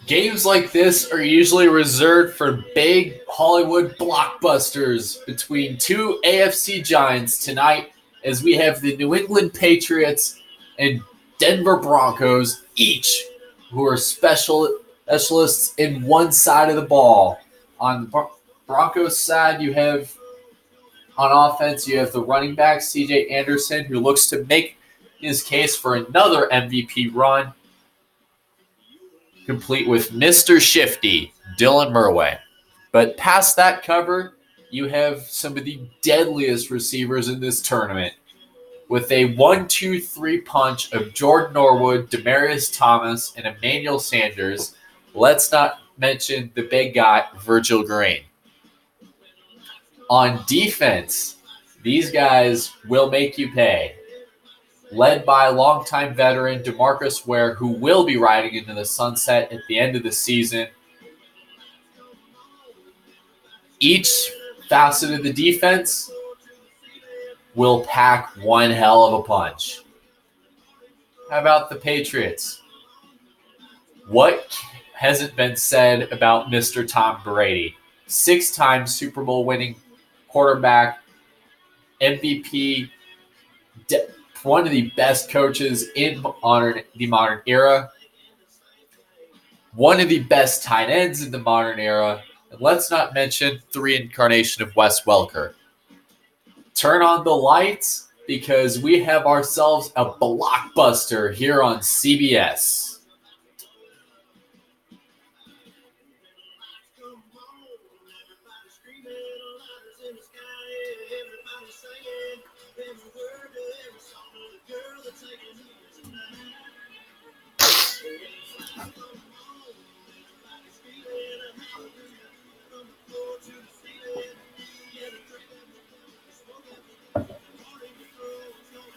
Games like this are usually reserved for big Hollywood blockbusters between two AFC giants tonight, as we have the New England Patriots and Denver Broncos, each who are specialists in one side of the ball. On the Broncos side, you have on offense, you have the running back C.J. Anderson, who looks to make his case for another MVP run, complete with Mr. Shifty, Dylan Murway. But past that cover, you have some of the deadliest receivers in this tournament, with a 1-2-3 punch of Jordan Norwood, Demaryius Thomas, and Emmanuel Sanders. Let's not mention the big guy, Virgil Green. On defense, these guys will make you pay. Led by longtime veteran DeMarcus Ware, who will be riding into the sunset at the end of the season. Each facet of the defense will pack one hell of a punch. How about the Patriots? What hasn't been said about Mr. Tom Brady? 6-time Super Bowl winning quarterback, MVP, one of the best coaches in the modern era, one of the best tight ends in the modern era, and let's not mention the reincarnation of Wes Welker. Turn on the lights, because we have ourselves a blockbuster here on CBS.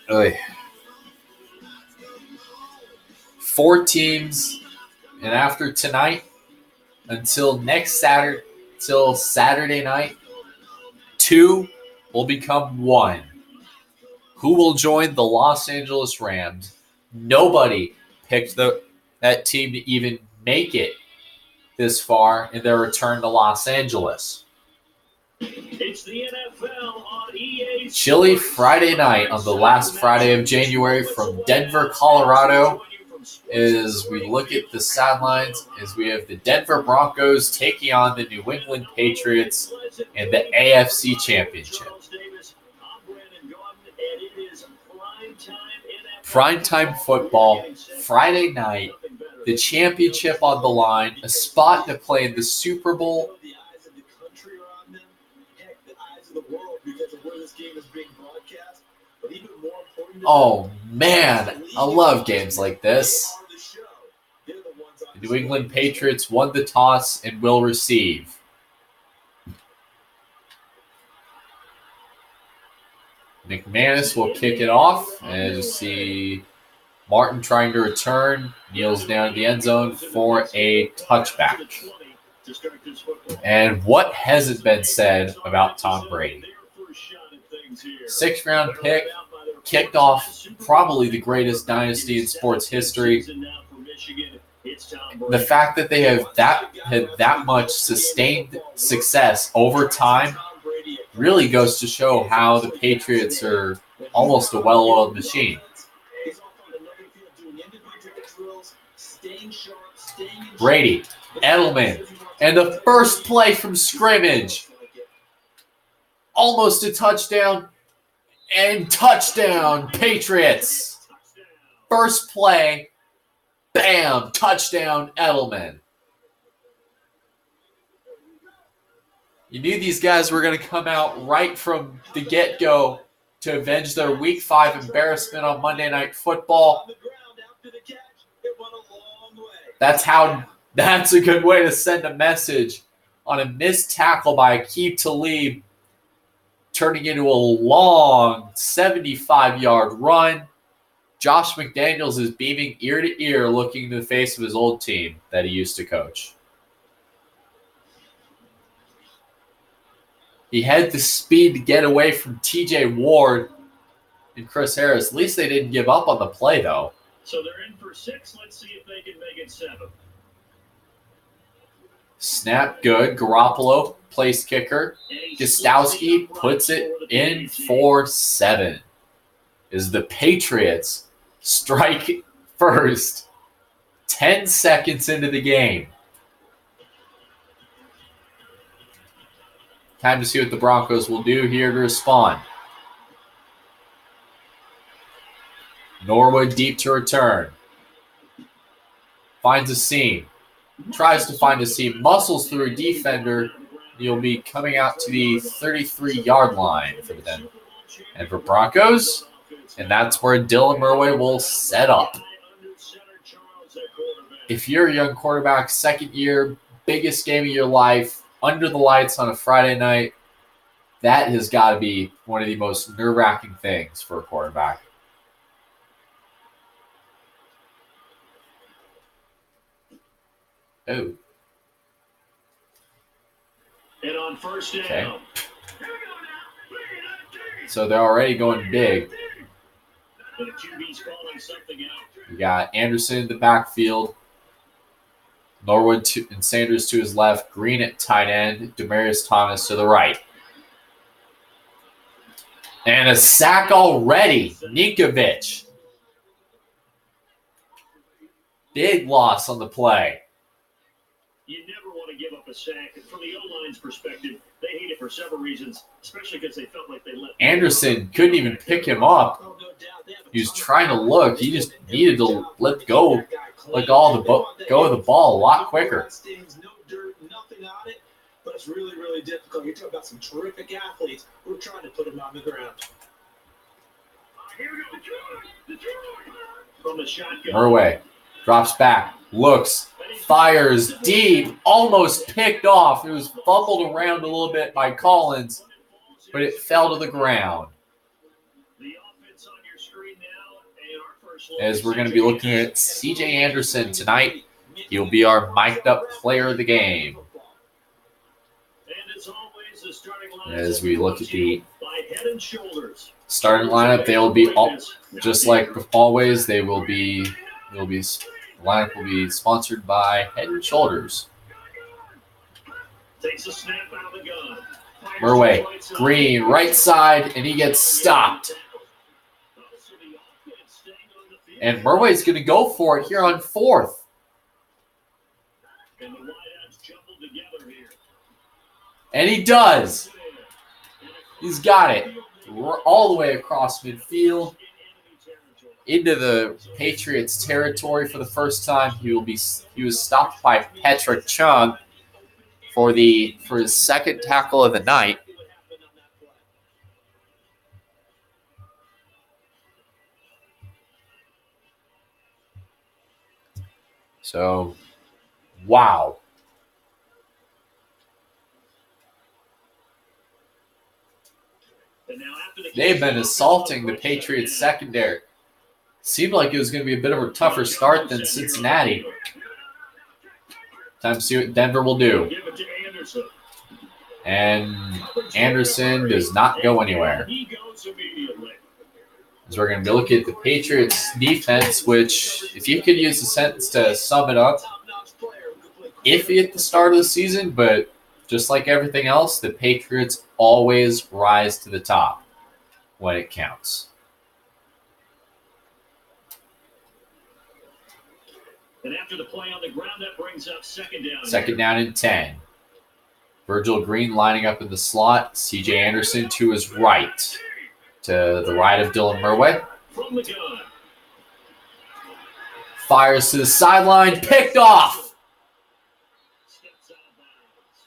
Really. 4 teams, and after tonight, until Saturday night, 2 will become 1. Who will join the Los Angeles Rams? Nobody picked that team to even make it this far in their return to Los Angeles. It's the NFL on EA. Chilly Friday night on the last Friday of January from Denver, Colorado, as we look at the sidelines, as we have the Denver Broncos taking on the New England Patriots in the AFC Championship. Primetime football, Friday night, the championship on the line, a spot to play in the Super Bowl. Oh, man, I love games like this. The New England Patriots won the toss and will receive. McManus will kick it off, as you see Martin trying to return, kneels down in the end zone for a touchback. And what hasn't been said about Tom Brady? 6th-round pick, kicked off probably the greatest dynasty in sports history. The fact that they have had that much sustained success over time really goes to show how the Patriots are almost a well-oiled machine. Brady, Edelman, and the first play from scrimmage. Almost a touchdown, and touchdown, Patriots. First play, bam, touchdown, Edelman. You knew these guys were going to come out right from the get-go to avenge their Week 5 embarrassment on Monday Night Football. That's a good way to send a message on a missed tackle by Aqib Talib, turning into a long 75-yard run. Josh McDaniels is beaming ear to ear, looking into the face of his old team that he used to coach. He had the speed to get away from T.J. Ward and Chris Harris. At least they didn't give up on the play, though. So they're in for 6. Let's see if they can make it 7. Snap good. Garoppolo, place kicker. Gostowski puts it in for 7. As the Patriots strike first 10 seconds into the game. Time to see what the Broncos will do here to respond. Norwood deep to return. Finds a seam. Tries to find a seam. Muscles through a defender. He'll be coming out to the 33-yard line for the Denver Broncos. And that's where Dylan Murray will set up. If you're a young quarterback, second year, biggest game of your life, under the lights on a Friday night, that has got to be one of the most nerve-wracking things for a quarterback. Oh. And on first down. Okay. So they're already going big. You got Anderson in the backfield. Norwood and Sanders to his left. Green at tight end. Demaryius Thomas to the right. And a sack already. Ninkovich. Big loss on the play. You never want to give up a sack. From the O-line's perspective, they hate it for several reasons, especially because they felt like they let Anderson couldn't even pick him up. He was trying to look. He just needed to let go of the ball a lot quicker. But it's really, really difficult. You're talking about some terrific athletes who are trying to put him on the ground. From the shotgun. Murray drops back, looks, fires deep, almost picked off. It was fumbled around a little bit by Collins, but it fell to the ground. As we're going to be looking at C.J. Anderson tonight, he'll be our mic'd up player of the game. As we look at the starting lineup, they will be all, just like always. The lineup will be sponsored by Head and Shoulders. Murray, Green, right side, and he gets stopped. And Murray's going to go for it here on 4th. And he does. He's got it. We're all the way across midfield into the Patriots territory for the first time. He was stopped by Patrick Chung for his second tackle of the night. So, wow. They've been assaulting the Patriots secondary. Seemed like it was going to be a bit of a tougher start than Cincinnati. Time to see what Denver will do. And Anderson does not go anywhere. As we're going to be looking at the Patriots defense, which, if you could use a sentence to sum it up, iffy at the start of the season, but just like everything else, the Patriots always rise to the top when it counts. And after the play on the ground, that brings up second down. Second down and 10. Virgil Green lining up in the slot. C.J. Anderson to his right. To the right of Dylan Murray. From the gun. Fires to the sideline. Picked off. Steps out of bounds.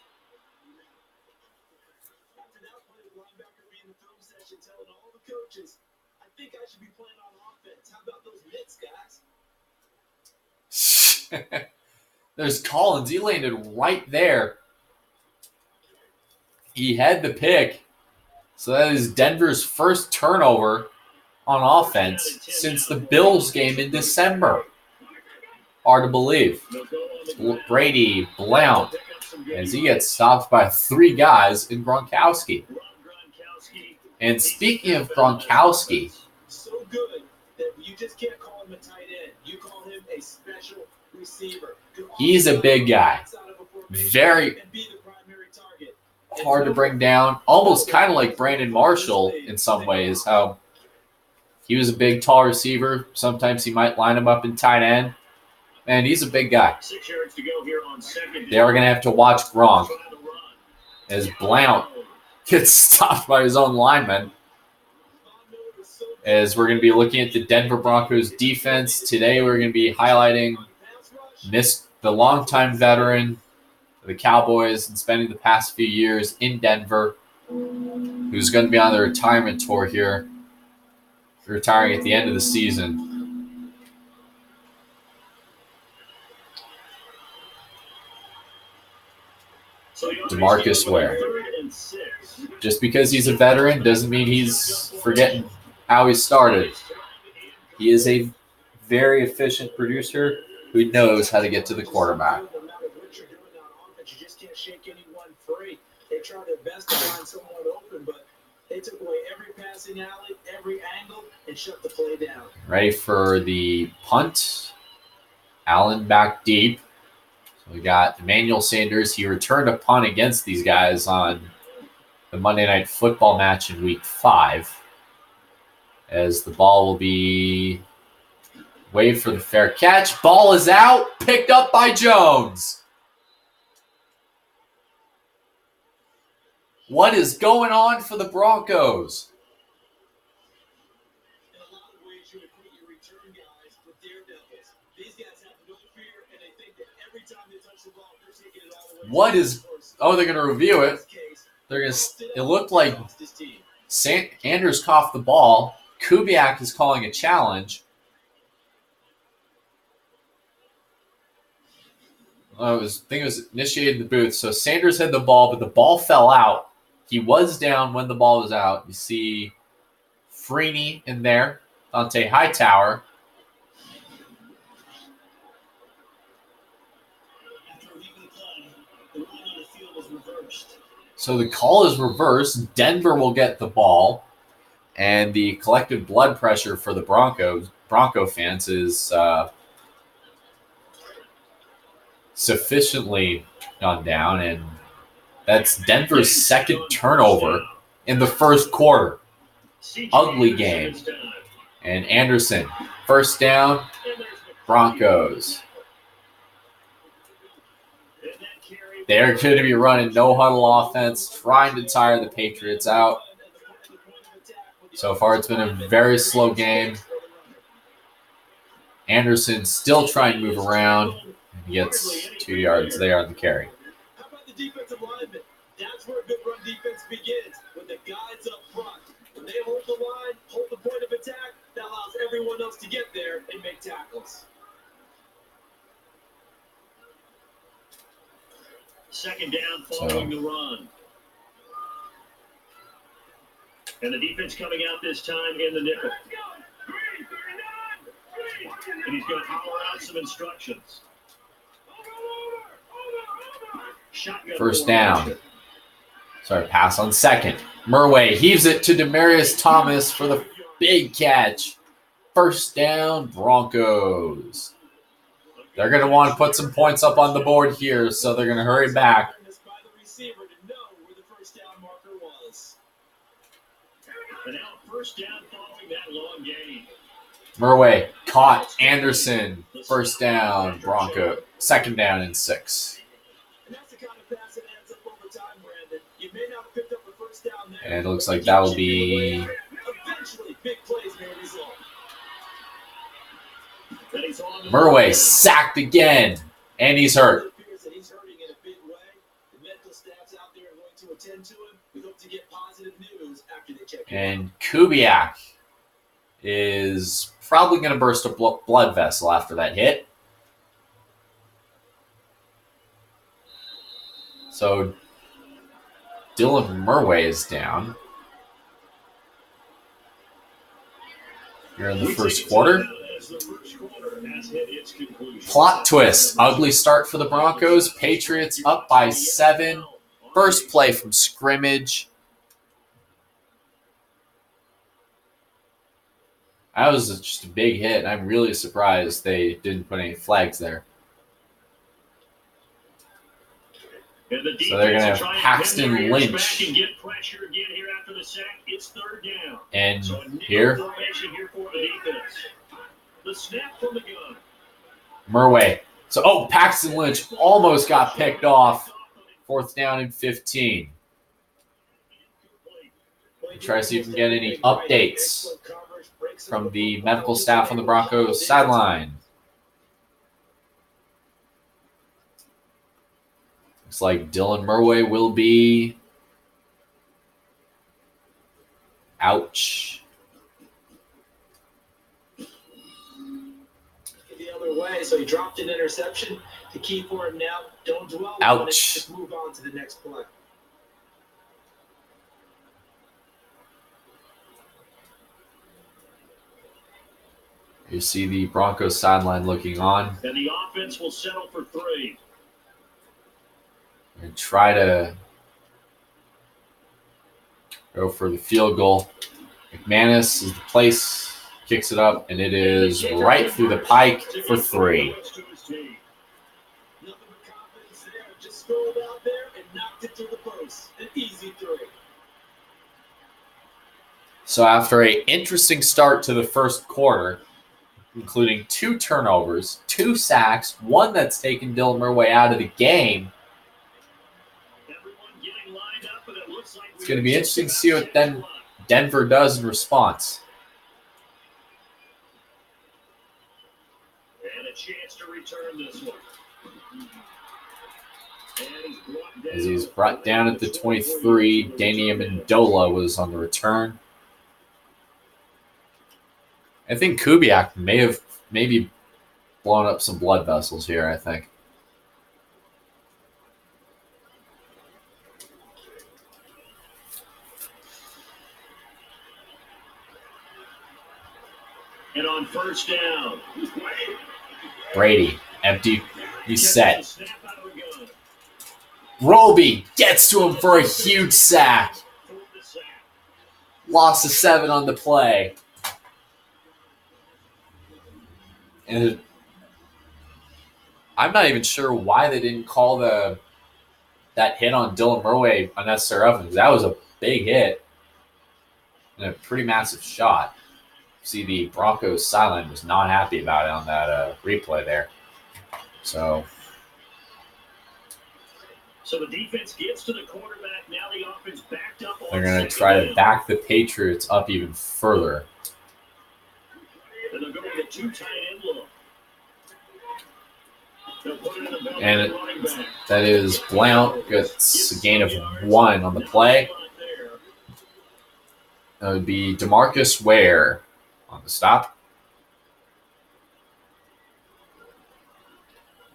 After that play, the linebacker being the film session telling all the coaches, I think I should be playing on offense. How about those mitts, guys? There's Collins. He landed right there. He had the pick. So that is Denver's first turnover on offense since the Bills game in December. Hard to believe. Brady Blount as he gets stopped by 3 guys in Gronkowski. And speaking of Gronkowski, So good that you just can't call him a tight end. You call him a special receiver. he's a big guy. very hard to bring down. Almost kind of like Brandon Marshall in some ways, how he was a big, tall receiver. Sometimes he might line him up in tight end. Man, he's a big guy. 6 yards to go here on second. They are going to have to watch Gronk as Blount gets stopped by his own lineman. As we're going to be looking at the Denver Broncos defense. Today we're going to be highlighting the longtime veteran of the Cowboys and spending the past few years in Denver, who's going to be on the retirement tour here, retiring at the end of the season. DeMarcus Ware. Just because he's a veteran doesn't mean he's forgetting how he started. He is a very efficient producer who knows how to get to the quarterback. They tried their best to find someone open, but they took away every passing alley, every angle, and shut the play down. Ready for the punt. Allen back deep. So we got Emmanuel Sanders. He returned a punt against these guys on the Monday Night Football match in Week 5. As the ball will be waved for the fair catch. Ball is out. Picked up by Jones. What is going on for the Broncos? In a lot of ways, you equate your return guys with daredevils. These guys have no fear, and they think that every time they touch the ball, they're taking it all away. What is... Oh, they're going to review it. It looked like Anders coughed the ball. Kubiak is calling a challenge. I think it was initiated in the booth. So Sanders had the ball, but the ball fell out. He was down when the ball was out. You see Freeney in there, Dante Hightower. So the call is reversed. Denver will get the ball. And the collective blood pressure for the Bronco fans is sufficiently gone down. And that's Denver's second turnover in the first quarter. Ugly game. And Anderson, first down, Broncos. They're going to be running no-huddle offense, trying to tire the Patriots out. So far, it's been a very slow game. Anderson still trying to move around. He gets 2 yards there on the carry. How about the defensive linemen? That's where a good run defense begins, with the guys up front. When they hold the line, hold the point of attack, that allows everyone else to get there and make tackles. Second down following the run. And the defense coming out this time in the nickel. And he's going to holler out some instructions. First down. Sorry, pass on second. Murway heaves it to Demaryius Thomas for the big catch. First down, Broncos. They're going to want to put some points up on the board here, so they're going to hurry back. And now first down following that long gain. Murway caught Anderson. First down, Bronco. Second down and 6. And it looks like that will be... Murway sacked again. And he's hurt. And Kubiak is probably going to burst a blood vessel after that hit. So Dylan Murway is down. Here in the first quarter. Plot twist. Ugly start for the Broncos. Patriots up by 7. First play from scrimmage. That was just a big hit. I'm really surprised they didn't put any flags there. So they're going to have Paxton Lynch. And here, Murway. So, Paxton Lynch almost got picked off. 4th down and 15. Try to see if we can get any updates from the medical staff on the Broncos sideline. Looks like Dylan Murway will be ouch. The other way, so he dropped an interception. The key for him now, don't dwell on it, just move on to the next play. You see the Broncos sideline looking on. And the offense will settle for 3. And try to go for the field goal. McManus is the place, kicks it up, and it is right through the pike for 3. Nothing but confidence there. Just strolled out there and knocked it to the post. An easy 3. So after an interesting start to the first quarter, including 2 turnovers, 2 sacks, 1 that's taken Dylan Murway out of the game, it's going to be interesting to see what then Denver does in response. And a chance to return this one. As he's brought down at the 23, Danny Amendola was on the return. I think Kubiak may have maybe blown up some blood vessels here, I think. And on 1st down, Brady, empty. He's set. Roby gets to him for a huge sack. Loss of 7 on the play. And I'm not even sure why they didn't call that hit on Dylan Murway unnecessary roughness. That was a big hit and a pretty massive shot. See, the Broncos sideline was not happy about it on that replay there. So the defense gets to the quarterback. Now the offense backed up. They're going to try to back the Patriots up even further. And they're going to 2 tight end look. And that is Blount gets a gain of 1 on the play. That would be DeMarcus Ware on the stop.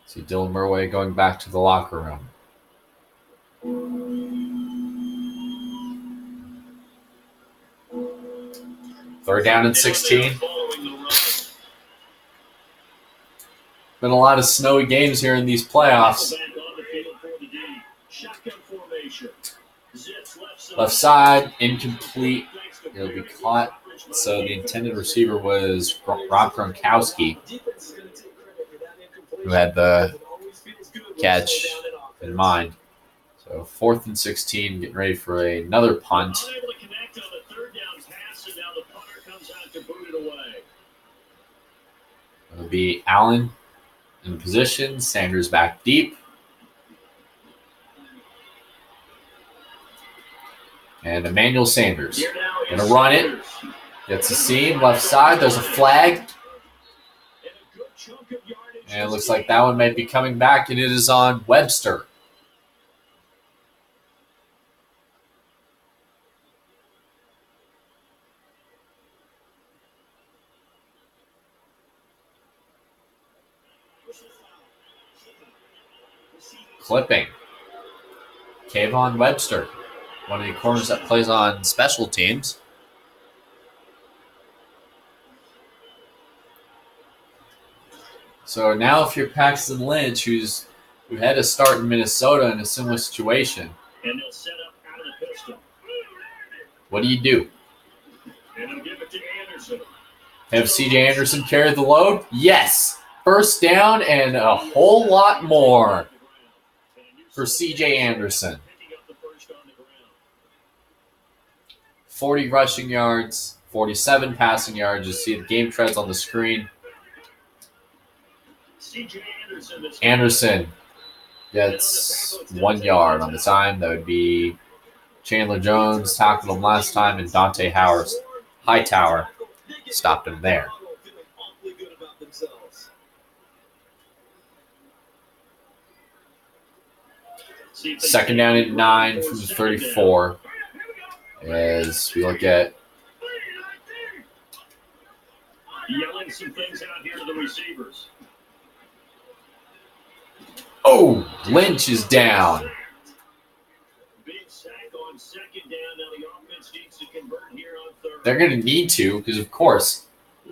See Dylan Murway going back to the locker room. Third down and 16. Been a lot of snowy games here in these playoffs. Left side, incomplete. It'll be caught. So the intended receiver was Rob Gronkowski, who had the catch in mind. So 4th and 16, getting ready for another punt. It'll be Allen in position. Sanders back deep. And Emmanuel Sanders going to run it. Gets a seam left side. There's a flag. And it looks like that one might be coming back, and it is on Webster. Clipping. Kayvon Webster, one of the corners that plays on special teams. So now if you're Paxton Lynch, who had to start in Minnesota in a similar situation, and they'll set up out of the pistol. What do you do? And they'll give it to Anderson. Have C.J. Anderson carry the load? Yes. First down and a whole lot more for C.J. Anderson. 40 rushing yards, 47 passing yards. You see the game trends on the screen. Anderson gets 1 yard on the time. That would be Chandler Jones tackled him last time, and Dante Hightower stopped him there. Second down at 9 from the 34 as we look at yelling some things out here to the receivers. Oh, Lynch is down. Big sack on second down. Now the offense needs to convert here on third. They're going to need to because, of course,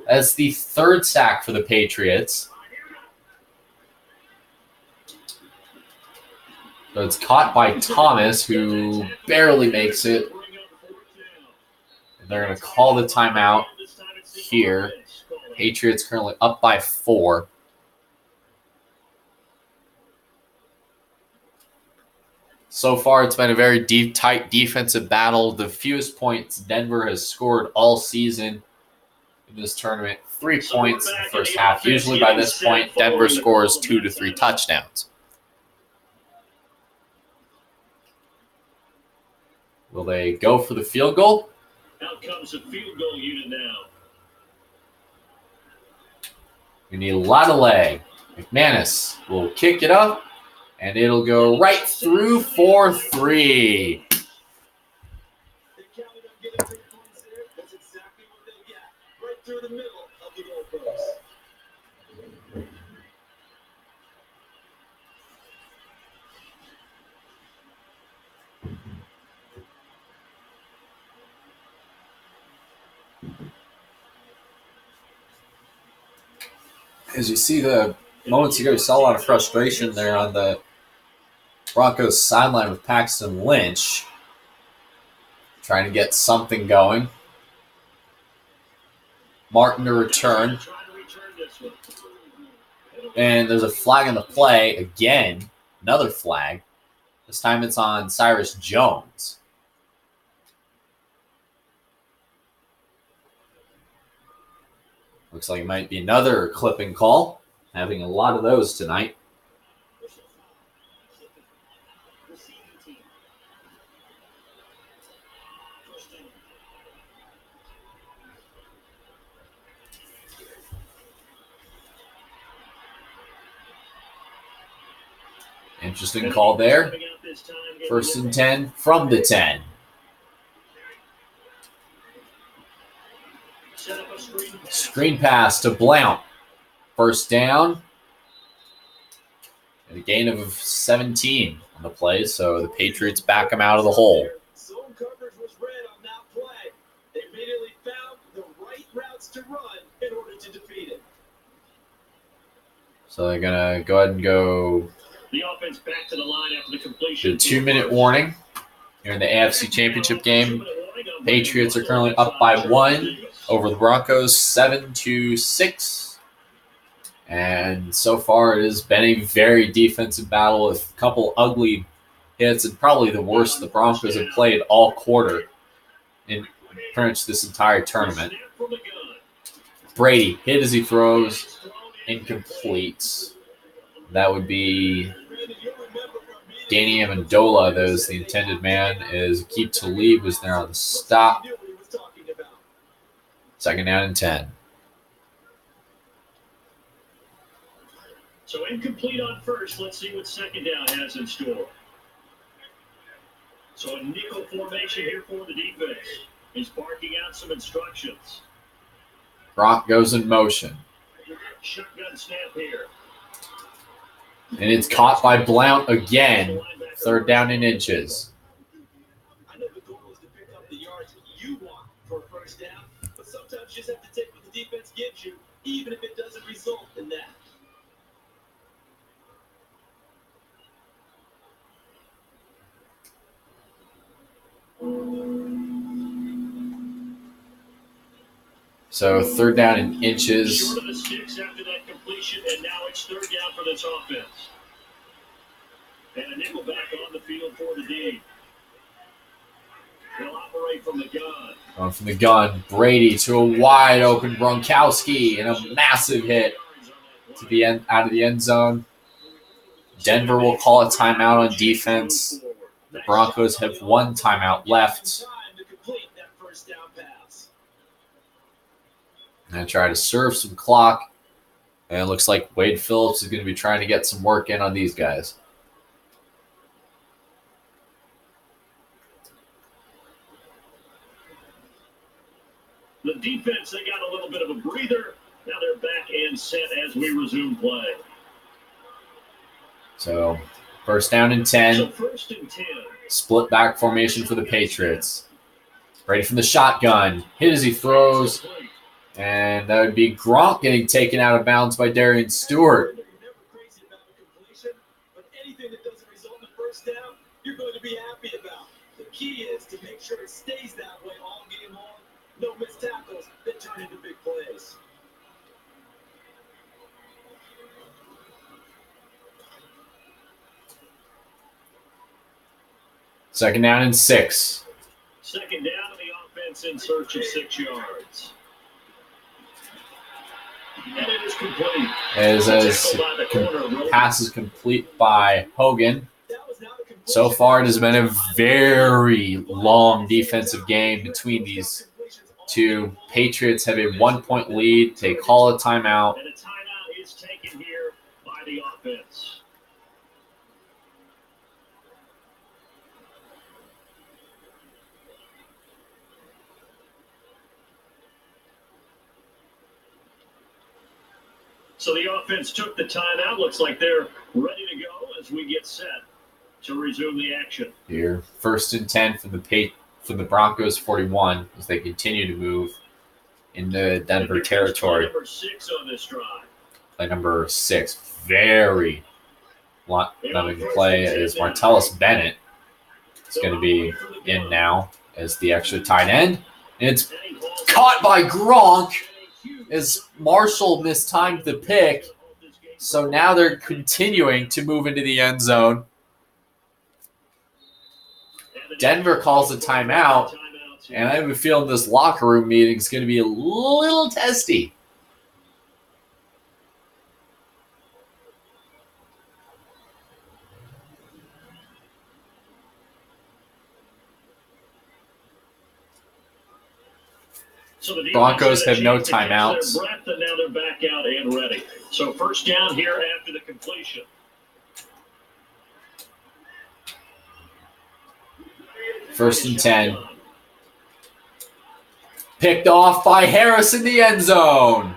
that's the third sack for the Patriots. So it's caught by Thomas, who barely makes it. And they're going to call the timeout here. Patriots currently up by 4. So far, it's been a very deep, tight defensive battle. The fewest points Denver has scored all season in this tournament. 3 points in the first half. Usually by this point, Denver scores 2 to 3 touchdowns. Will they go for the field goal? Out comes the field goal unit now. We need a lot of leg. McManus will kick it up, and it'll go right through for 3. That's exactly what they get. Right through the middle of the goalpost. As you see moments ago, you saw a lot of frustration there on the Broncos sideline with Paxton Lynch trying to get something going. Martin to return. And there's a flag on the play again. Another flag. This time it's on Cyrus Jones. Looks like it might be another clipping call. Having a lot of those tonight. Interesting call there. 1st and 10 from the 10. Screen pass to Blount. 1st down. And a gain of 17 on the play, so the Patriots back him out of the hole. Zone coverage was ran on that play. They immediately found the right routes to run in order to defeat it. So they're going to go ahead and go the offense back to the line after the completion. The 2-minute warning here in the AFC Championship game. Patriots are currently up by 1 over the Broncos, 7-6. And so far, it has been a very defensive battle with a couple ugly hits and probably the worst the Broncos have played all quarter in pretty much this entire tournament. Brady hit as he throws, incomplete. That would be Danny Amendola, that was the intended man, as Aqib Talib was there on the stop. 2nd down and 10. So incomplete on first. Let's see what 2nd down has in store. So a nickel formation here for the defense. He's barking out some instructions. Brock goes in motion. Shotgun snap here. And it's caught by Blount again. 3rd down and inches. I know the goal is to pick up the yards you want for a 1st down, but sometimes you just have to take what the defense gives you, even if it doesn't result in that. So 3rd down and inches. Short of the sticks after that completion, and now it's 3rd down for this offense. And a nickel back on the field for the D. They'll operate from the gun. Going from the gun, Brady to a wide open Gronkowski and a massive hit to the end, out of the end zone. Denver will call a timeout on defense. The Broncos have one timeout left. And try to serve some clock. And it looks like Wade Phillips is going to be trying to get some work in on these guys. The defense, they got a little bit of a breather. Now they're back and set as we resume play. So, first down and 10. So first and 10. Split back formation for the Patriots. Ready from the shotgun. Hit as he throws. And that would be Gronk getting taken out of bounds by Darian Stewart. You're never crazy about a completion, but anything that doesn't result in a first down, you're going to be happy about. The key is to make sure it stays that way all game long. No missed tackles that turn into big plays. Second down and 6. Second down, and the offense in search of 6 yards. And it is complete. Pass is complete by Hogan. So far, it has been a very long defensive game between these two. Patriots have a 1-point lead. They call a timeout. And a timeout is taken here by the offense. So the offense took the timeout. Looks like they're ready to go as we get set to resume the action. Here, first and 10 for the Broncos 41 as they continue to move into Denver territory. Number 6 on this drive. Play number 6, very loving play is Martellus Bennett. It's going to be in now as the extra tight end. And it's caught by Gronk as Marshall mistimed the pick. So now they're continuing to move into the end zone. Denver calls a timeout, and I have a feeling this locker room meeting is going to be a little testy. So the Broncos have no timeouts. And now they're back out and ready. So first down here after the completion. First and 10. Picked off by Harris in the end zone.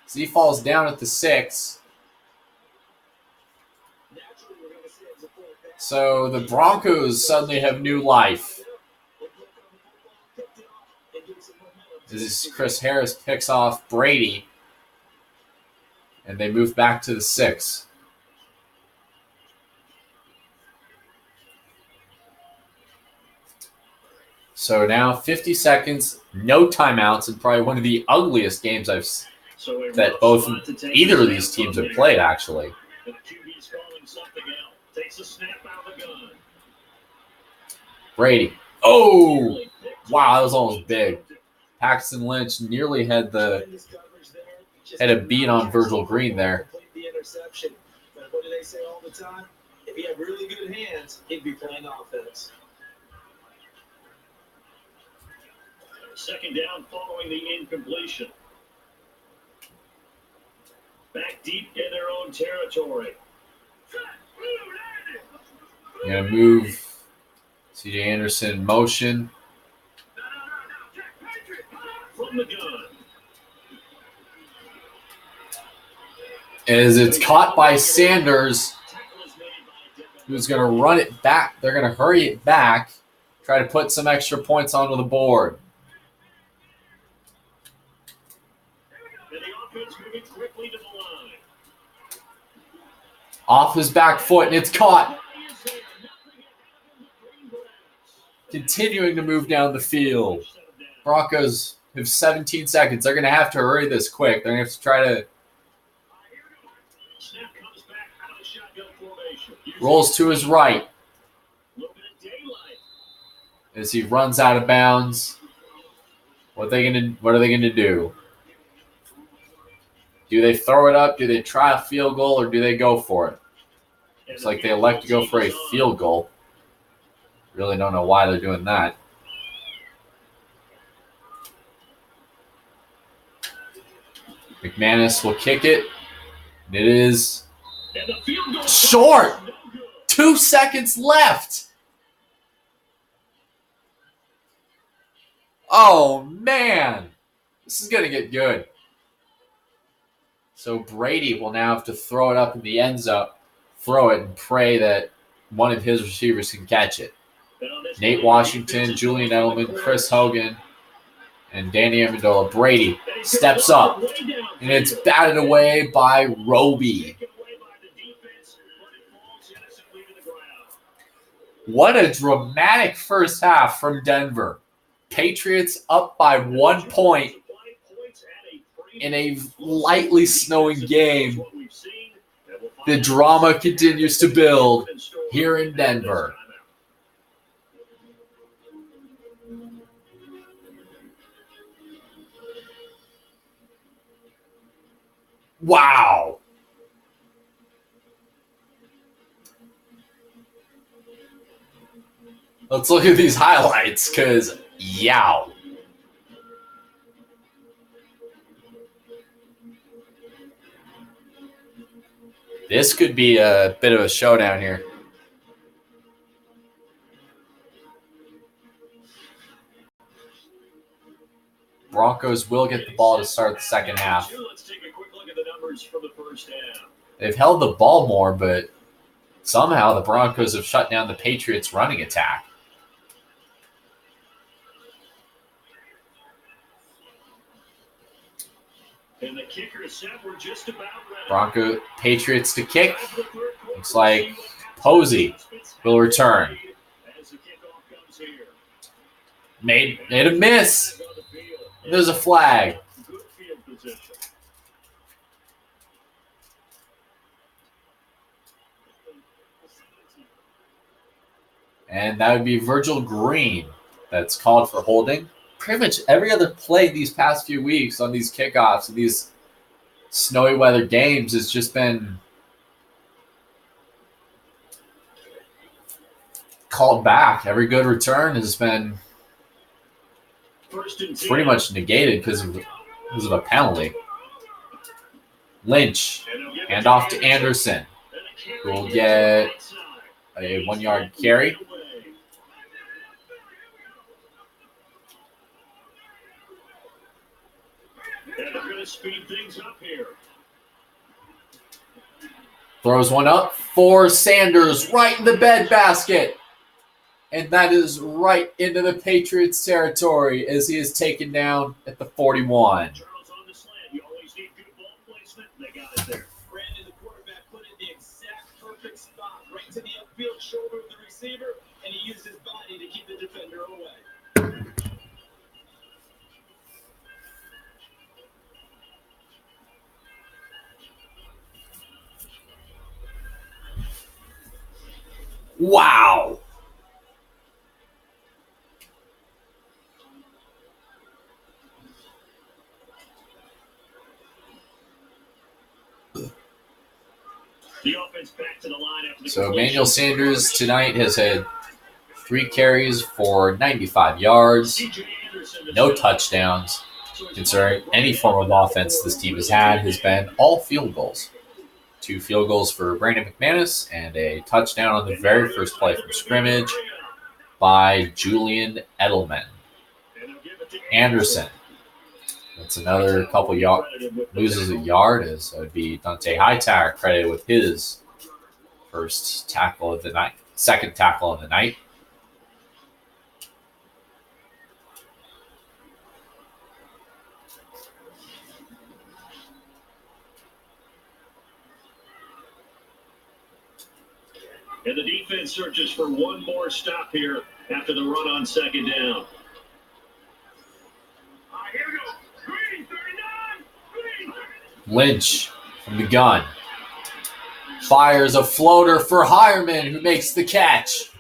So he falls down at the 6. So the Broncos suddenly have new life. This is Chris Harris picks off Brady. And they move back to the 6. So now 50 seconds, no timeouts, and probably one of the ugliest games that either of these teams have played, actually. Brady. Oh! Wow, that was almost big. Paxton Lynch nearly had a beat on Virgil Green there. But what do they say all the time? If he had really good hands, he'd be playing offense. Second down following the incompletion. Back deep in their own territory. Going to move C.J. Anderson in motion. From the gun. As it's caught by Sanders, who's going to run it back. They're going to hurry it back, try to put some extra points onto the board. Off his back foot, and it's caught. Continuing to move down the field. Broncos have 17 seconds. They're going to have to hurry this quick. They're going to have to try to... Snap comes back out of the shotgun Rolls to his right A little bit of daylight. as he runs out of bounds. What are they gonna do? Do they throw it up? Do they try a field goal, or do they go for it? Looks like they elect to go for a field goal. Really don't know why they're doing that. McManus will kick it. It is And the field goal short. no good. 2 seconds left. Oh, man. This is going to get good. So Brady will now have to throw it up in the end zone, throw it, and pray that one of his receivers can catch it. And on this Nate play, Washington, defense is Julian going Edelman, for Chris it. Hogan, and Danny Amendola. Brady And he's steps gonna up, way down and it's field. batted away by Roby. Taken away by the defense, but it falls innocently to the ground. What a dramatic first half from Denver. Patriots up by 1 point in a lightly snowing game. The drama continues to build here in Denver. Wow. Let's look at these highlights, because yow. This could be a bit of a showdown here. Broncos will get the ball to start the second half. Let's take a quick look at the numbers from the first half. They've held the ball more, but somehow the Broncos have shut down the Patriots' running attack. And the kicker is set. We're just about ready. Bronco Patriots to kick. Looks like Posey will return. As the kickoff comes here. Made a miss. There's a flag. Good field position. And that would be Virgil Green that's called for holding. Pretty much every other play these past few weeks on these kickoffs and these snowy weather games has just been called back. Every good return has been First and 10. pretty much negated because of a penalty. Lynch, And they'll give it hand off to Anderson, And a carry who will gets get outside. a 1 yard carry. And they're going to speed things up here. Throws one up for Sanders right in the bed basket. And that is right into the Patriots' territory as he is taken down at the 41. Charles on the slant. You always need good ball placement. They got it there. Brandon, the quarterback, put in the exact perfect spot, right to the upfield shoulder of the receiver, and he used his body to keep the defender away. Wow. The offense back to the line after the So completion. Emmanuel Sanders tonight has had 3 carries for 95 yards, CJ Anderson is no out. touchdowns. So he's Considering any form of offense this team has had has been all field goals. 2 field goals for Brandon McManus and a touchdown on the very first play from scrimmage by Julian Edelman. And they'll give it to Anderson. That's another couple loses a yard, as it would be Dante Hightower credited with his first tackle of the night, second tackle of the night. And the defense searches for one more stop here after the run on second down. Here we go. Green, 39. Green. Lynch from the gun. Fires a floater for Hireman, who makes the catch.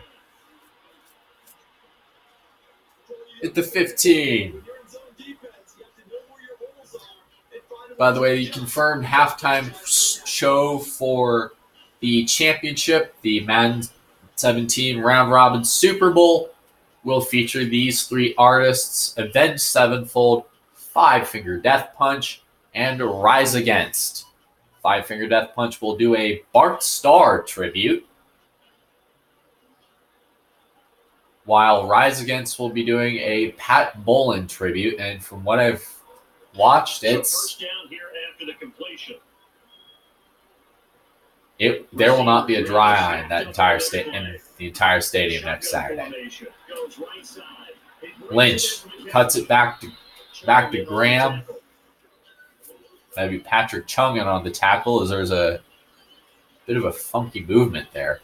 At the 15. By the way, the confirmed halftime show for the championship, the Madden 17 Round Robin Super Bowl, will feature these three artists: Avenged Sevenfold, Five Finger Death Punch, and Rise Against. Five Finger Death Punch will do a Bart Starr tribute, while Rise Against will be doing a Pat Bolin tribute. And from what I've watched, First down here after the completion. There will not be a dry eye in the entire stadium next Saturday. Lynch cuts it back to Graham. That'd be Patrick Chung in on the tackle, as there's a bit of a funky movement there.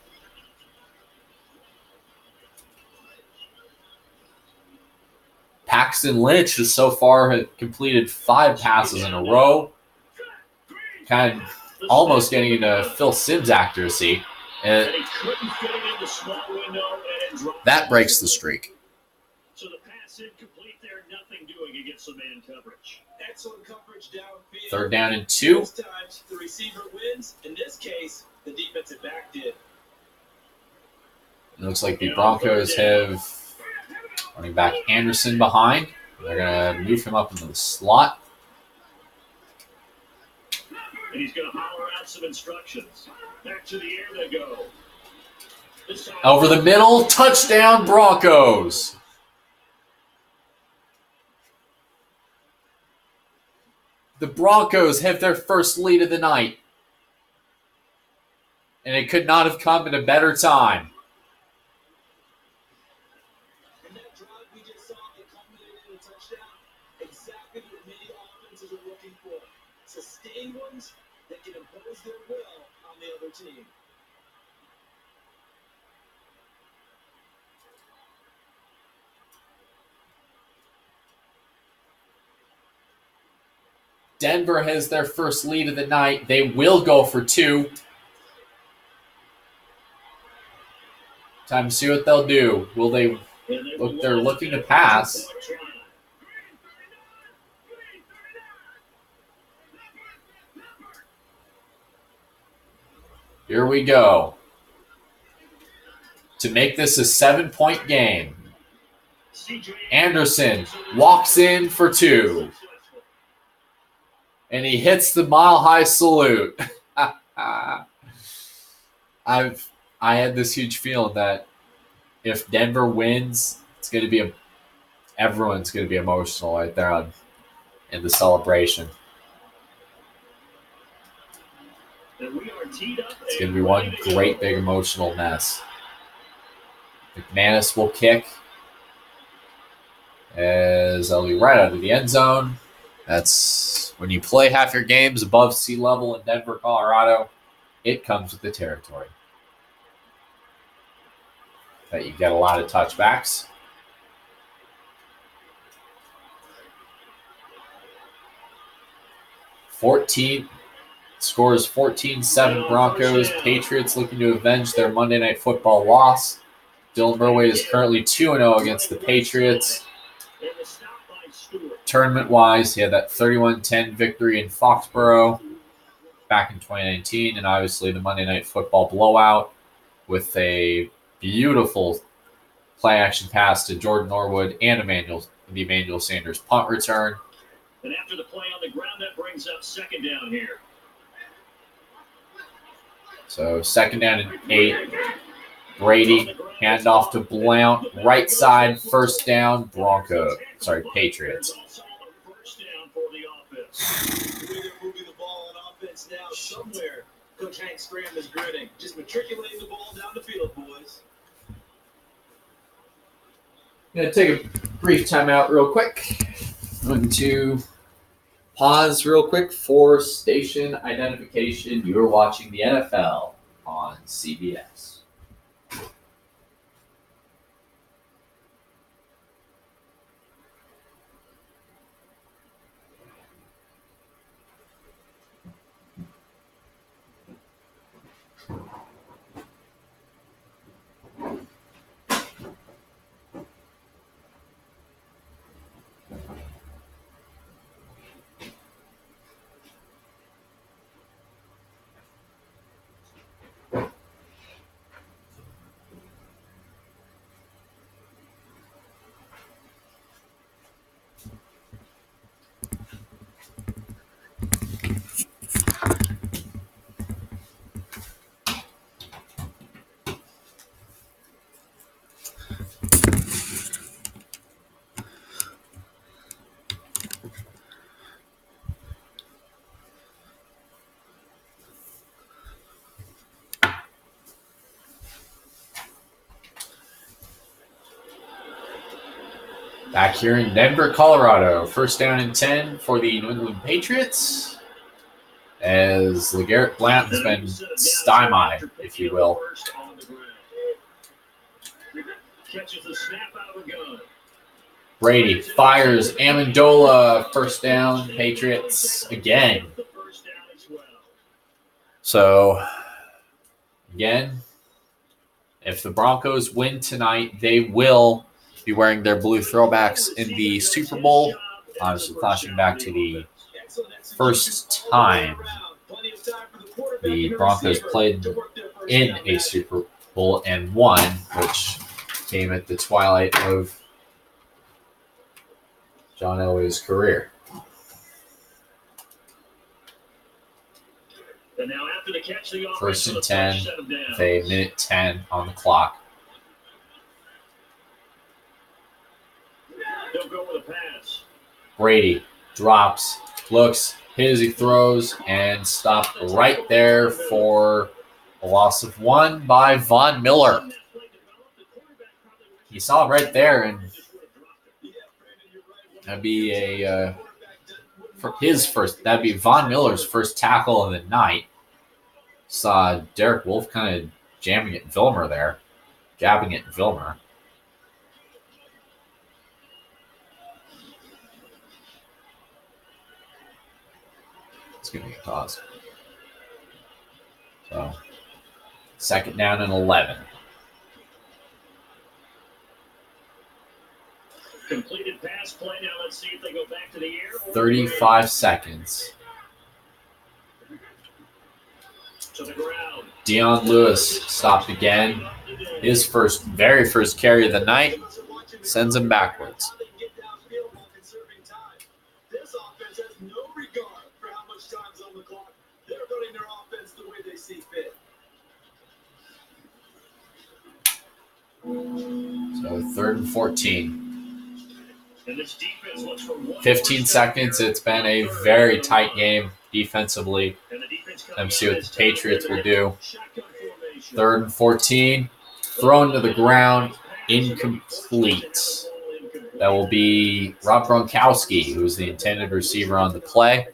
Paxton Lynch has so far completed 5 passes in a row, kind of almost getting into Phil Simms accuracy. And that breaks the streak. So the pass incomplete there, nothing doing against the man coverage. Excellent coverage downfield. 3rd down and 2. Most times the receiver wins. In this case, the defensive back did. It looks like the Broncos have running back Anderson behind. They're going to move him up into the slot. And he's going to holler out some instructions. Back to the air they go. Over the middle, touchdown Broncos. The Broncos have their first lead of the night. And it could not have come at a better time. And that drive we just saw that culminated in a touchdown, exactly what many offenses are looking for. Sustained ones that can impose their will on the other team. Denver has their first lead of the night. They will go for 2. Time to see what they'll do. Will they look? They're looking to pass. Here we go. To make this a 7-point game, Anderson walks in for 2. And he hits the mile-high salute. I had this huge feeling that if Denver wins, everyone's going to be emotional right there in the celebration. It's going to be one great big emotional mess. McManus will kick as they'll be right out of the end zone. That's when you play half your games above sea level in Denver, Colorado, it comes with the territory. That you get a lot of touchbacks. Scores 14-7 Broncos. Patriots looking to avenge their Monday Night Football loss. Dylan Murray is currently 2-0 against the Patriots. Tournament-wise, he had that 31-10 victory in Foxborough back in 2019, and obviously the Monday Night Football blowout with a beautiful play-action pass to Jordan Norwood and the Emmanuel Sanders punt return. And after the play on the ground, that brings up 2nd down here. So 2nd down and 8. Brady, handoff to Blount, right side, 1st down, Patriots. The way they're moving the ball on offense now, somewhere Coach Hank Scram is grinning. Just matriculating the ball down the field, boys. I'm going to take a brief timeout real quick. I'm going to pause real quick for station identification. You are watching the NFL on CBS. Back here in Denver, Colorado. First down and 10 for the New England Patriots. As LeGarrette Blount has been stymied, if you will. Catches the snap out of the gun. Brady fires Amendola. First down, Patriots again. So, again, if the Broncos win tonight, they will be wearing their blue throwbacks in the Super Bowl. Obviously, flashing back to the first time the Broncos played in a Super Bowl and won, which came at the twilight of John Elway's career. And now after the catch, the First and 10 with a minute 10 on the clock. They'll go with a pass. Brady drops, looks, hit as he throws, and stopped right there for a loss of 1 by Von Miller. He saw it right there, and that'd be that'd be Von Miller's first tackle of the night. Saw Derek Wolfe kind of jabbing at Vilmer. It's going to be a toss. So, second down and 11. Completed pass play. Now let's see if they go back to the air. 35 seconds. To the ground. Dion Lewis stopped again. His very first carry of the night sends him backwards. This offense has no regard for how much time's on the clock. They're running their offense the way they see fit. So third and 14. And this defense looks for 15 seconds. It's been a very tight game defensively. Let's see what the Patriots will do. Third and 14. Thrown to the ground. Incomplete. That will be Rob Gronkowski, who's the intended receiver on the play.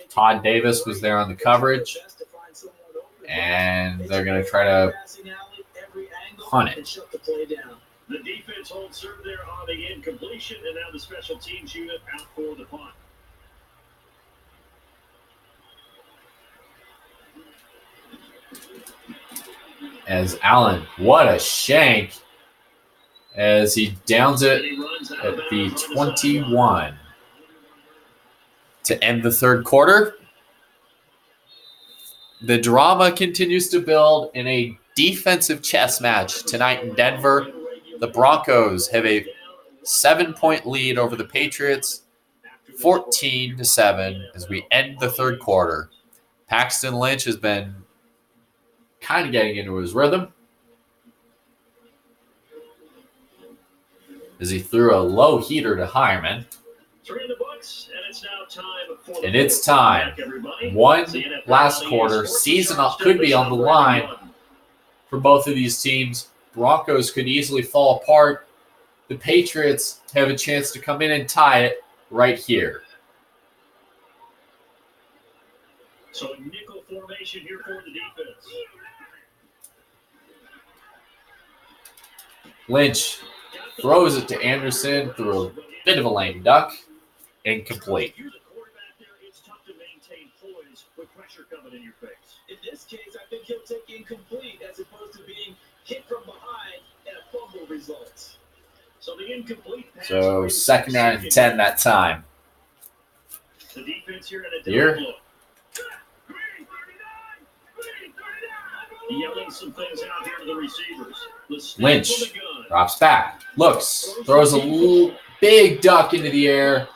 Todd Davis was there on the coverage. And they're going to try to punt it. The defense holds serve there on the incompletion, and now the special teams unit out for the punt. As Allen, what a shank, as he downs it at the 21 to end the third quarter. The drama continues to build in a defensive chess match tonight in Denver. The Broncos have a 7-point lead over the Patriots, 14-7 as we end the third quarter. Paxton Lynch has been kind of getting into his rhythm as he threw a low heater to Hyman. And it's time. One last quarter. Season could be on the line for both of these teams. Broncos could easily fall apart. The Patriots have a chance to come in and tie it right here. So nickel formation here for the defense. Lynch throws it to Anderson through a bit of a lame duck. Incomplete. You're the quarterback there. It's tough to maintain poise with pressure coming in your face. In this case, I think he'll take incomplete as opposed to being hit from behind and a fumble results. So the incomplete pass. So second down and 10 that time. The defense here in a Here. look. Yelling some things out here to the receivers. The snap Lynch from the gun. drops back, looks, throws a big duck into the air.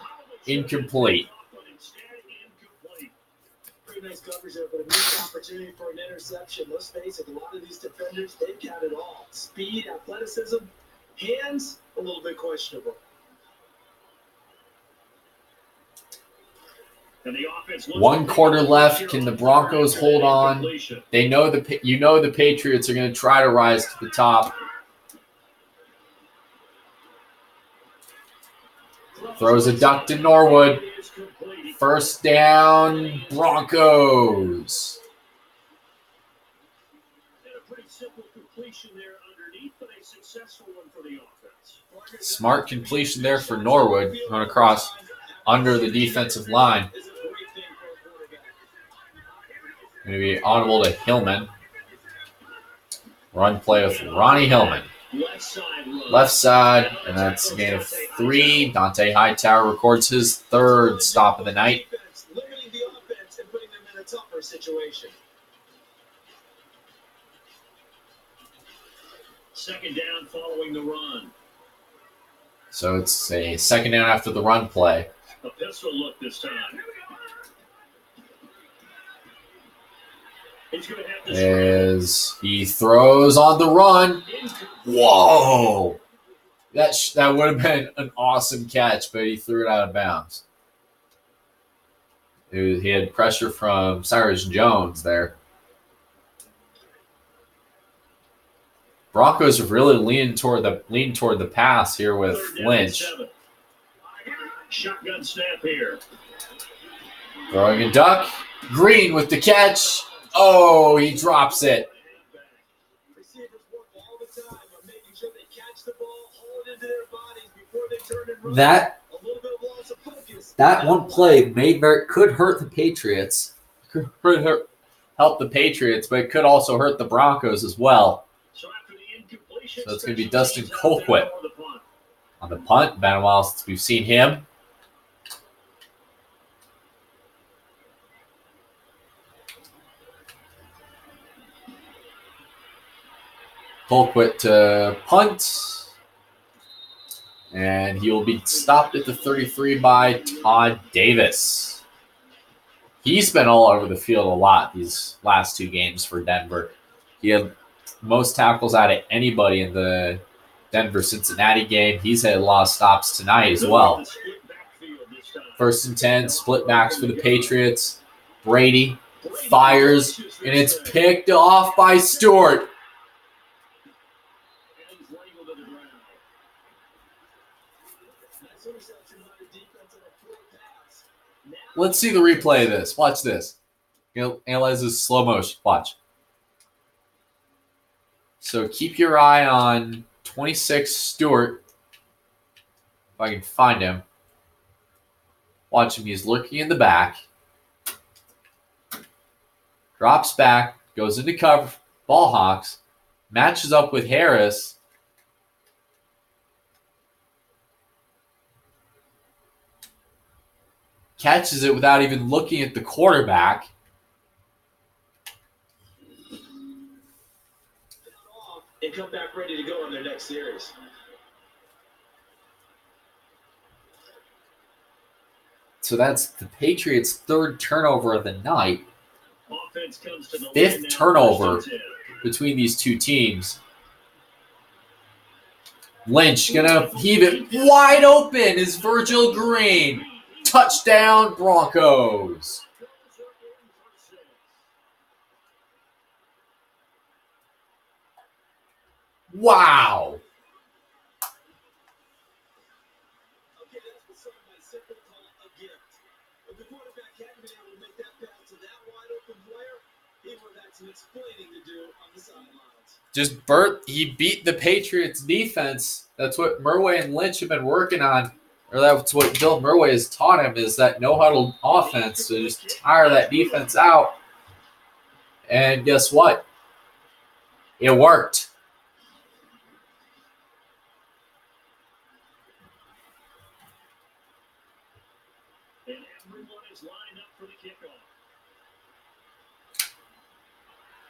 Incomplete. Pretty nice coverage there, but a missed opportunity for an interception. Let's face it, a lot of these defenders, they've got it all. Speed, athleticism, hands, a little bit questionable. And the offense 1 quarter left. Can the Broncos hold on? They know the Patriots are going to try to rise to the top. Throws a duck to Norwood. First down, Broncos. A pretty simple completion there underneath, but a successful one for the offense. Smart completion there for Norwood. Going across under the defensive line. Going to be audible to Hillman. Run play with Ronnie Hillman. Left side, and that's a gain of 3. Dante Hightower records his 3rd stop of the night. Limiting the offense and putting them in a tougher situation. Second down following the run. So it's a second down after the run play. A pistol look this time. He's going to have to As he throws on the run. Whoa! That would have been an awesome catch, but he threw it out of bounds. He had pressure from Cyrus Jones there. Broncos have really leaned toward the pass here with Lynch. Shotgun snap here. Throwing a duck. Green with the catch. Oh, he drops it. Receivers work all the time on making sure they catch the ball, hold it into their bodies before they turn and run. A little bit of loss of focus. That one play could hurt the Patriots. Could help the Patriots, but it could also hurt the Broncos as well. So after the incompletion, So it's going to be Dustin Colquitt on the punt. Been a while since we've seen him. Colquitt to punt. And he will be stopped at the 33 by Todd Davis. He's been all over the field a lot these last 2 games for Denver. He had most tackles out of anybody in the Denver-Cincinnati game. He's had a lot of stops tonight as well. 1st and 10, split backs for the Patriots. Brady fires, and it's picked off by Stewart. Let's see the replay of this. Watch this. Analyze this slow motion. Watch. So keep your eye on 26 Stewart. If I can find him. Watch him. He's lurking in the back. Drops back. Goes into cover. Ball hawks. Matches up with Harris. Catches it without even looking at the quarterback. And come back ready to go on their next series. So that's the Patriots' 3rd turnover of the night. Offense comes to the 5th turnover between these 2 teams. Lynch gonna heave it wide open is Virgil Green. Touchdown, Broncos. Wow. Okay, that's what some might simply call a gift. If the quarterback hadn't been able to make that pass to that wide open player, he would have had some explaining to do on the sidelines. He beat the Patriots defense. That's what Murway and Lynch have been working on. Or that's what Bill Murway has taught him, is that no-huddle offense. So just tire that defense out. And guess what? It worked. And everyone is lined up for the kickoff.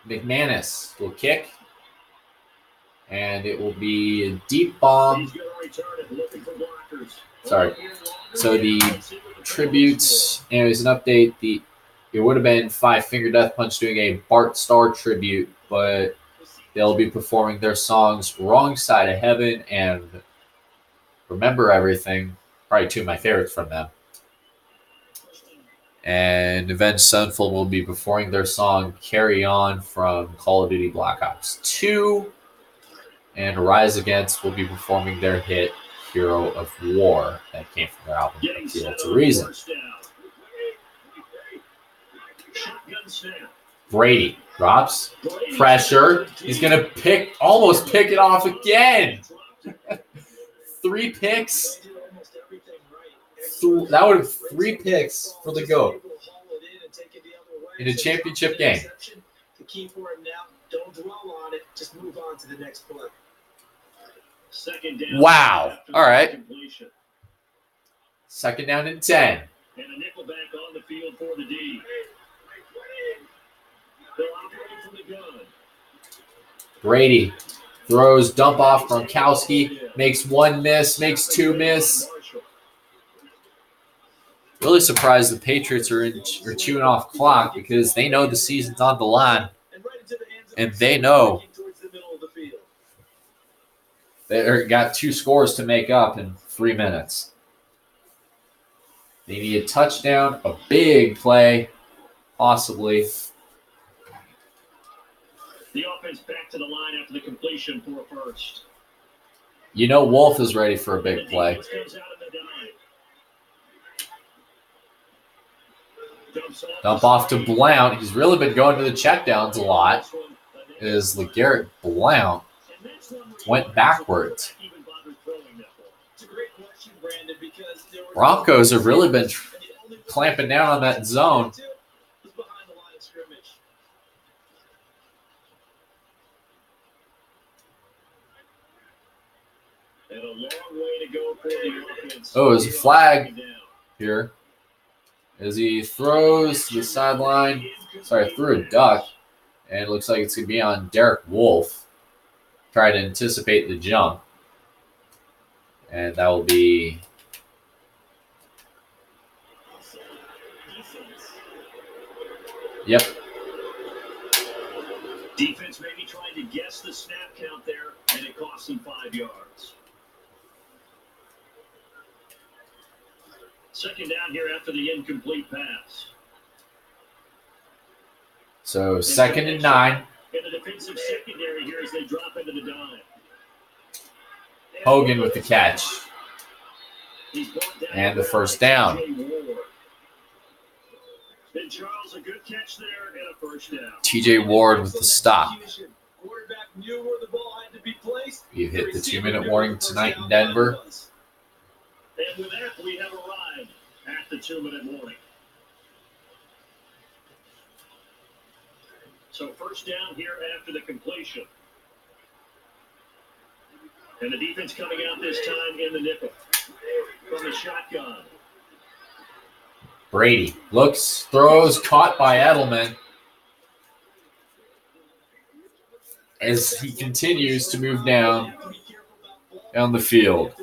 McManus will kick. And it will be a deep bomb. He's going to return it, looking for blockers. Sorry. So the tributes, anyways, an update. It would have been Five Finger Death Punch doing a Bart Starr tribute, but they'll be performing their songs Wrong Side of Heaven and Remember Everything. Probably 2 of my favorites from them. And Avenged Sevenfold will be performing their song Carry On from Call of Duty Black Ops 2. And Rise Against will be performing their hit Hero of War. That came from their album. Getting Appeal set to on Reason. first down. Shotgun snap. Brady drops. Pressure. He's going to almost pick it off again. 3 picks. That would have 3 picks for the GOAT in a championship game. The key for him now, don't dwell on it, just move on to the next play. Second down. Wow. All right. Completion. Second down and 10. And a nickel back on the field for the D. They'll operate from the gun. Brady throws, dump off Gronkowski, makes 1 miss, makes 2 miss. Really surprised the Patriots are chewing off clock because they know the season's on the line, and they know they got 2 scores to make up in 3 minutes. They need a touchdown, a big play, possibly. The offense back to the line after the completion for a first. You know Wolf is ready for a big play. Dump off to Blount. He's really been going to the checkdowns a lot. Is LeGarrette Blount went backwards. Broncos have really been clamping down on that zone. And a long way to go for the offense. Oh, there's a flag here as he throws to the sideline. Sorry, threw a duck, and it looks like it's going to be on Derek Wolfe. Try to anticipate the jump, and that will be Defense maybe trying to guess the snap count there, and it cost them 5 yards. Second down here after the incomplete pass. So second and 9. And the defensive secondary here as they drop into the dime. Hogan with the catch. And the first down. And Charles, a good catch there and a first down. TJ Ward with the stop. Quarterback knew where the ball had to be placed. You hit the 2-minute warning tonight in Denver. And with that, we have arrived at the 2-minute warning. So first down here after the completion. And the defense coming out this time in the nickel. From the shotgun. Brady looks, throws, caught by Edelman as he continues to move down the field.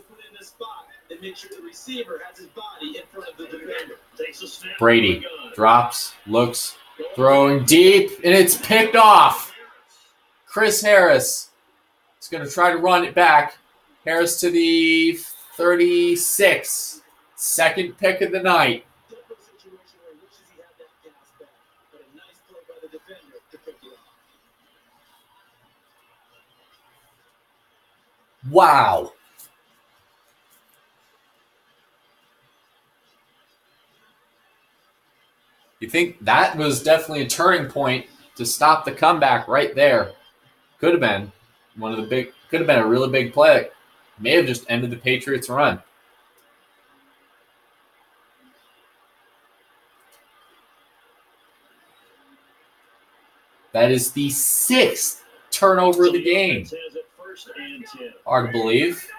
Brady drops, looks, throwing deep, and it's picked off. Chris Harris is going to try to run it back. Harris to the 36. Second pick of the night. Wow. You think that was definitely a turning point to stop the comeback right there. Could have been a really big play. May have just ended the Patriots' run. That is the 6th turnover of the game. Hard to believe.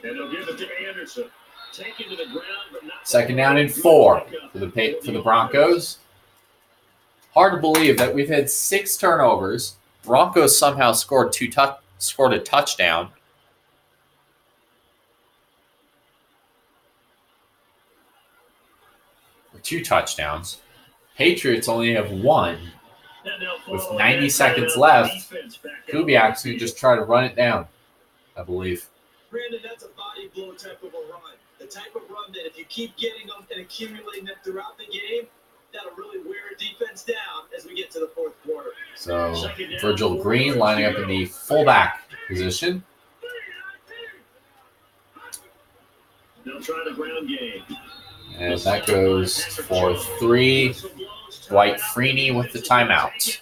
And they'll give it to Anderson. Taken to the ground, but not Second down and 4 for the Broncos. Hard to believe that we've had 6 turnovers. Broncos somehow scored a touchdown. Or 2 touchdowns. Patriots only have 1. With 90 seconds left, Kubiak's going to just try to run it down, I believe. Brandon, that's a body blow type of a run. The type of run that if you keep getting them and accumulating them throughout the game, That'll really wear a defense down as we get to the fourth quarter. So Virgil Green lining up in the fullback position. They'll try the ground game. And that goes for 3. Dwight Freeney with the timeout.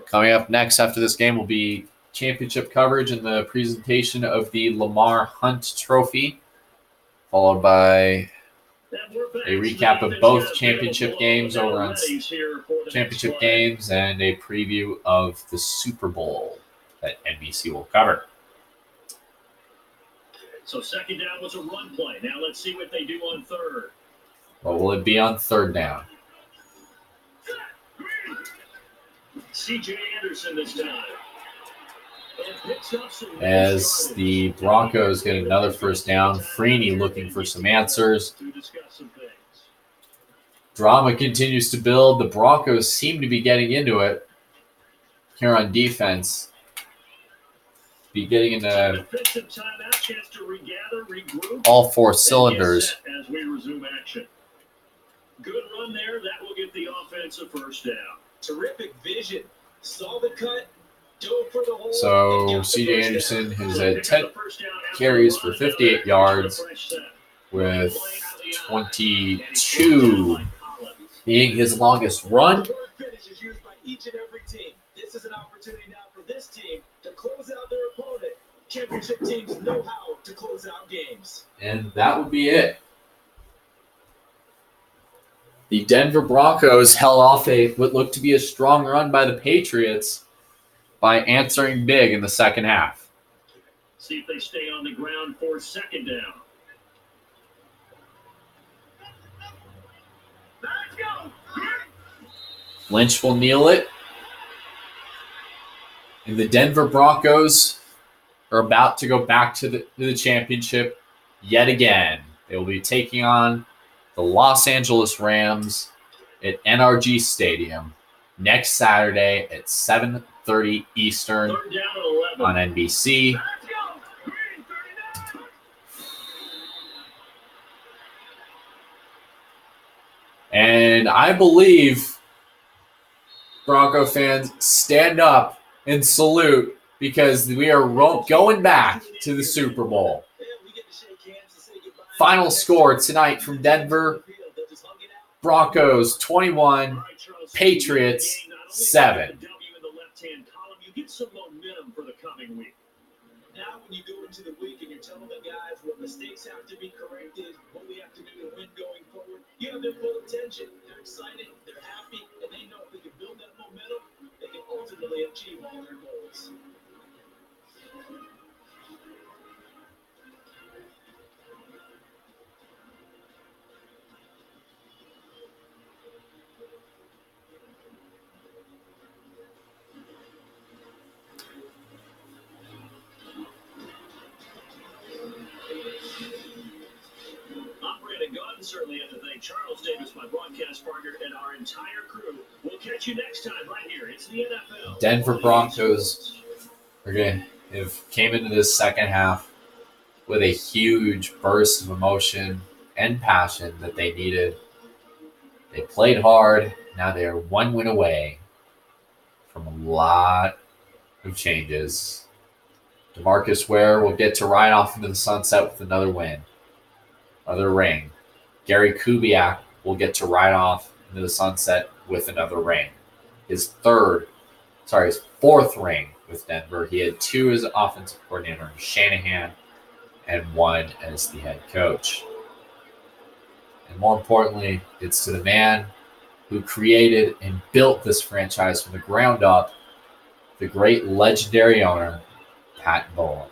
Coming up next after this game will be championship coverage and the presentation of the Lamar Hunt Trophy, followed by a recap of both championship games over on Championship Games and a preview of the Super Bowl that NBC will cover. So second down was a run play. Now let's see what they do on third. What will it be on third down? C.J. Anderson this time. As the Broncos get another first down, Freeney looking for some answers. Drama continues to build. The Broncos seem to be getting into it here on defense. Be getting into all 4 cylinders. As we resume action. Good run there. That will get the offensive first down. Terrific vision. Saw the cut. Dove for the hole. So C.J. Anderson has had 10 carries for 58 yards with 22 being his longest run. Finish is used by each and every team. This is an opportunity now for this team to close out their opponent. Championship teams know how to close out games. And that would be it. The Denver Broncos held off what looked to be a strong run by the Patriots by answering big in the second half. See if they stay on the ground for second down. Let's go. Lynch will kneel it. And the Denver Broncos are about to go back to the championship yet again. They will be taking on the Los Angeles Rams at NRG Stadium next Saturday at 7:30 Eastern on NBC. And I believe, Bronco fans, stand up and salute because we are going back to the Super Bowl. Final score tonight from Denver: Broncos 21, Patriots 7. You get some momentum for the coming week. Now when you go into the week and you're telling the guys what mistakes have to be corrected, what we have to do to win going forward, you have their full attention. They're excited, they're happy, and they know if they can build that momentum, they can ultimately achieve all their goals. Certainly have to thank Charles Davis, my broadcast partner, and our entire crew. We'll catch you next time right here. It's the NFL. Denver Broncos came into this second half with a huge burst of emotion and passion that they needed. They played hard. Now they are 1 win away from a lot of changes. DeMarcus Ware will get to ride off into the sunset with another win, another ring. Gary Kubiak will get to ride off into the sunset with another ring. His fourth ring with Denver. He had 2 as offensive coordinator, Shanahan, and 1 as the head coach. And more importantly, it's to the man who created and built this franchise from the ground up, the great legendary owner, Pat Bowlen.